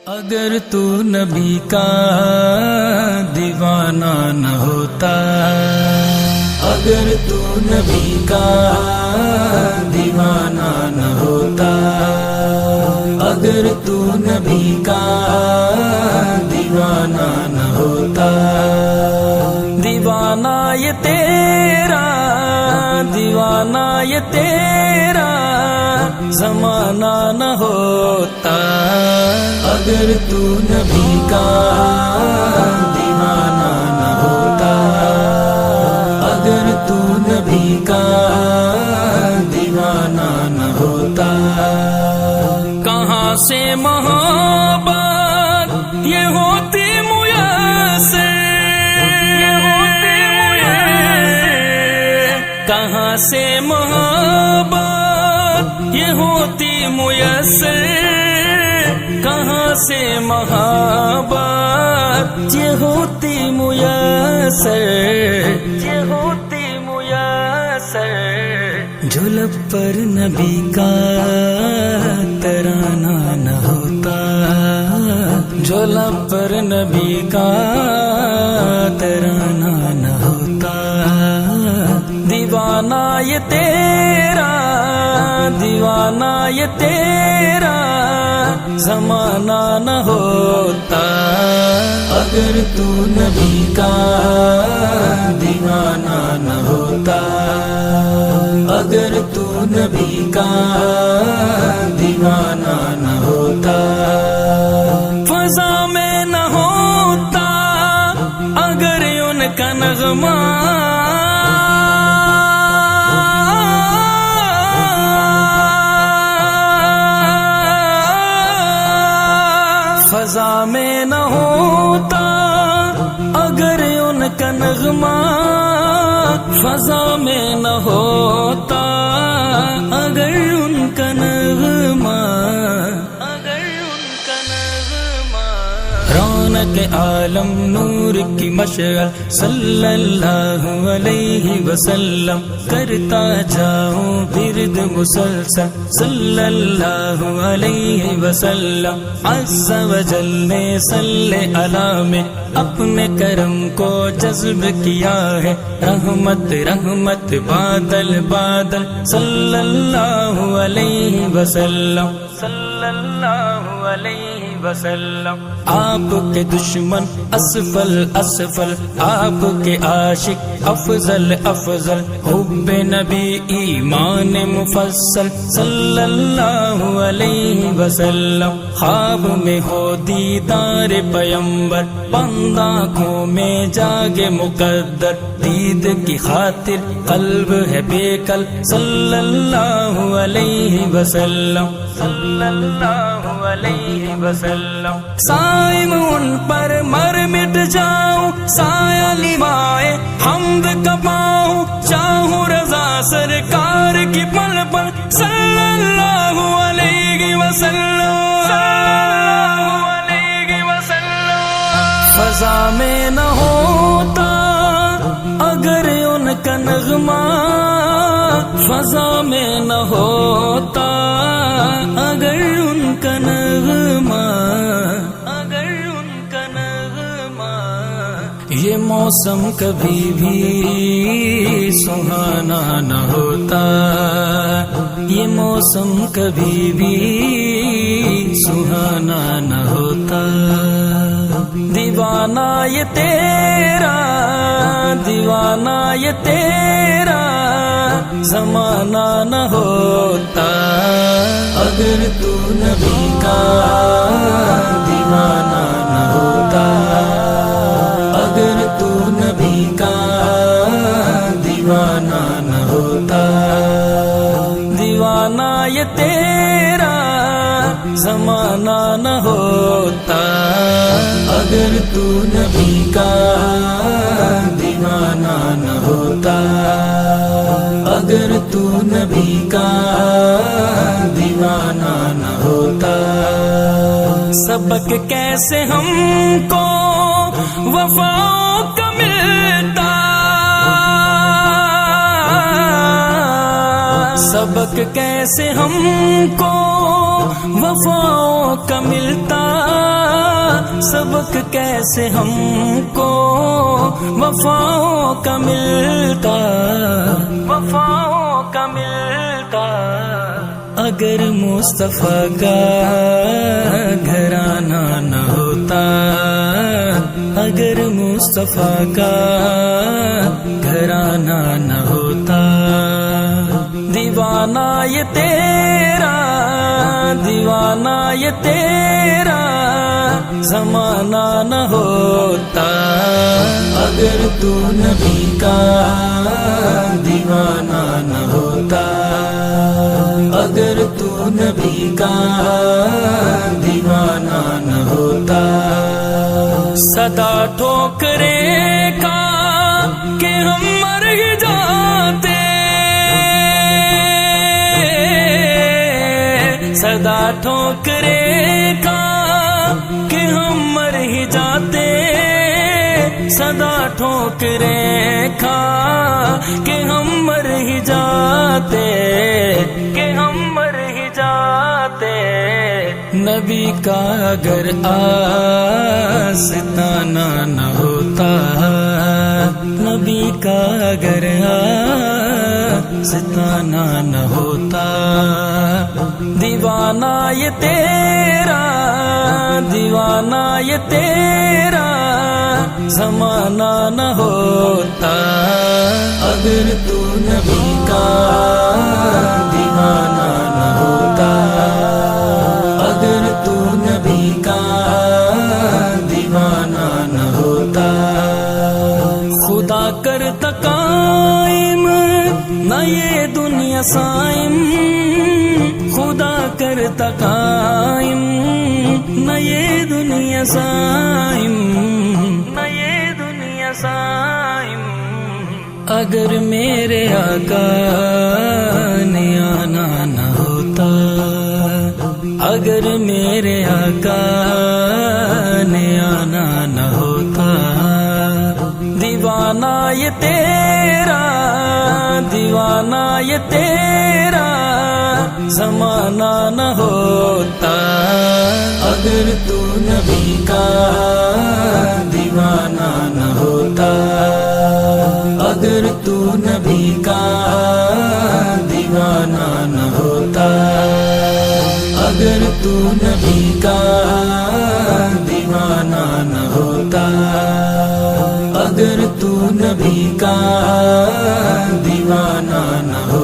اگر تو نبی کا دیوانہ نہ ہوتا، اگر تو نبی کا دیوانہ نہ ہوتا، اگر تو نبی کا دیوانہ نہ ہوتا، دیوانہ یہ تیرا، دیوانہ یہ تیرا زمانہ نہ ہوتا، اگر تو نبی کا دیوانہ نہ ہوتا، اگر تو نبی کا دیوانہ نہ ہوتا۔ کہاں سے محبت یہ ہوتی میسر، کہاں سے محبت یہ ہوتی میسر، کہاں سے محبت یہ ہوتی میسر، یہ ہوتی میسر۔ جو لب پر نبی کا ترانہ نہ ہوتا، جو لب پر نبی کا ترانہ نہ ہوتا، دیوانہ یہ تیرا، دیوانہ یہ تیرا زمانہ نہ ہوتا، اگر تو نبی کا دیوانہ نہ ہوتا، اگر تو نبی کا دیوانہ نہ ہوتا، فضا میں نہ ہوتا اگر ان کا نغمہ، فضا میں نہ ہوتا اگر ان کا نغمہ، فضا میں نہ ہوتا اگر ان کا نغمہ، اگر ان کا نغمہ۔ رونق عالم نور کی مشعل صلی اللہ علیہ وسلم، کرتا جاؤں ورد مسلسل صلی اللہ علیہ وسلم، عز و جل نے صلی علی میں اپنے کرم کو جذب کیا ہے، رحمت رحمت بادل بادل صلی اللہ علیہ وسلم، صلی اللہ علیہ وسلم۔ آپ کے دشمن اسفل اسفل، آپ کے عاشق افضل افضل، حب نبی ایمان مفصل صلی اللہ علیہ وسلم، خواب میں ہو دیدار پیمبر، بند آنکھوں میں جاگے مقدر، دید کی خاطر قلب ہے بے کل صلی اللہ علیہ وسلم، صلی اللہ علیہ وسلم۔ سائم ان پر مر مٹ جاؤں، سایہ لوائے حمد کا پاؤں، چاہوں رضا سرکار کی پل پل صلی اللہ علیہ وسلم، فضا میں نہ ہوتا اگر ان کا نغمہ، فضا میں نہ ہوتا اگر ان کا نغمہ، اگر ان کا نغمہ۔ یہ موسم کبھی بھی سہانا نہ ہوتا، یہ موسم کبھی بھی سہانا نہ ہوتا، دیوانہ یہ تیرا، دیوانہ یہ تیرا زمانہ نہ ہوتا، اگر تو نبی کا دیوانہ نہ ہوتا، اگر تو نبی کا دیوانہ نہ ہوتا، دیوانہ یہ تیرا زمانہ نہ ہوتا، اگر تو نبی کا دیوانہ نہ ہوتا، اگر تو نبی کا دیوانہ نہ ہوتا۔ سبق کیسے ہم کو وفا کا ملتا، سبق کیسے ہم کو وفا کا ملتا، سبق کیسے ہم کو وفاؤں کا ملتا، وفاؤں کا ملتا، اگر مصطفیٰ کا گھرانہ نہ ہوتا، اگر مصطفیٰ کا گھرانہ نہ ہوتا، دیوانہ یہ تیرا، دیوانہ یہ تیرا زمانہ نہ ہوتا، اگر تو نبی کا دیوانہ نہ ہوتا، اگر تو نبی کا دیوانہ نہ ہوتا، صدا ٹھوکرے کا کہ ہم مر ہی جاتے، صدا ٹھوکرے کا کہ ہم مر ہی جاتے، صدا ٹھوکرے کھا کہ ہم مر ہی جاتے، کہ ہم مر ہی جاتے، نبی کا اگر آستانہ نہ ہوتا، نبی کا اگر آستانہ نہ ہوتا، دیوانہ یہ تیرا، دیوانہ یہ تیرا زمانہ نہ ہوتا، اگر تو نبی کا دیوانہ نہ ہوتا، اگر تو نبی کا دیوانہ نہ ہوتا، خدا کرتا قائم نہ یہ دنیا سائم، خدا کرتا قائم نہ یہ دنیا سائم، نہ یہ دنیا سائم، اگر میرے آقا نے آنا نہ ہوتا، اگر میرے آقا نے آنا نہ ہوتا، دیوانہ یہ تیرا، دیوانہ یہ تیرا زمانہ نہ ہوتا، اگر تو نبی کا دیوانہ نہ ہوتا، اگر تو نبی کا دیوانہ نہ ہوتا، اگر تو نبی کا دیوانہ نہ ہوتا، اگر تو نبی کا دیوانہ نہ ہوتا۔